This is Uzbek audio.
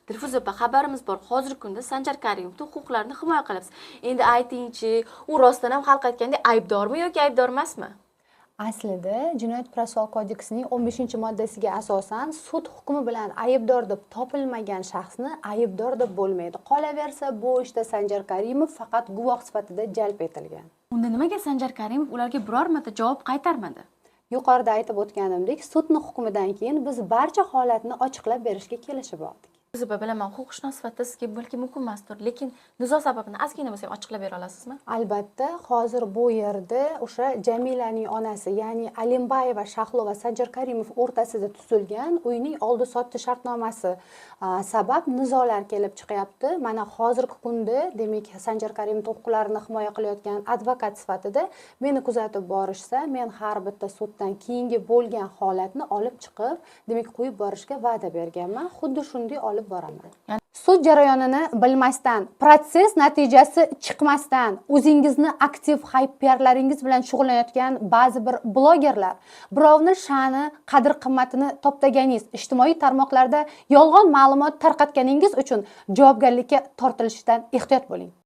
Dilfuza opa, xabarimiz bor. Hozirgi kunda Sanjar Karimovning huquqlarini himoya qilyapsiz. Endi aytingchi, u rostdan ham xalq aytgandek aybdormi yoki aybdor emasmi? Aslida Jinoyat protsessual kodeksining 15-moddasiga asosan sud hukmi bilan aybdor deb topilmagan shaxsni aybdor deb bo'lmaydi. Qolaversa, bu ishda Sanjar Karimov faqat guvoh sifatida jalb etilgan. Unda nimaga Sanjar Karimov ularga biror marta javob qaytarmadi? Yuqorida aytib o'tganimdek, sudning hukmidan keyin biz barcha holatni ochiqlab berishga kelishib oldik. Dilfuza opa, bilaman, huquqshunos sifatida sizga balki mumkin emasdir, lekin nizo sababini ozgina bo'lsa ham ochiqlab bera olasizmi? Albatta, hozir bu yerda o'sha Jamilaning onasi, ya'ni Alimbayeva Shahlova Sanjar Karimov o'rtasida tuzilgan uyning oldi-sotdi shartnomasi sabab nizolar kelib chiqyapti. Mana hozirgi kunda, demak, Sanjar Karimov huquqlarini himoya qilayotgan advokat sifatida meni kuzatib borishsa, men har bitta suddan keyingi bo'lgan holatni olib chiqib, demak, qo'yib borishga va'da berganman. Xuddi shunday olib boraman. Sud jarayonini bilmasdan, protsess natijasi chiqmasdan, o'zingizni aktiv hayperlaringiz bilan shug'ullanayotgan ba'zi bir blogerlar, birovni sha'ni, qadr-qimmatini toptaganingiz, ijtimoiy tarmoqlarda yolg'on ma'lumot tarqatganingiz uchun javobgarlikka tortilishidan ehtiyot bo'ling.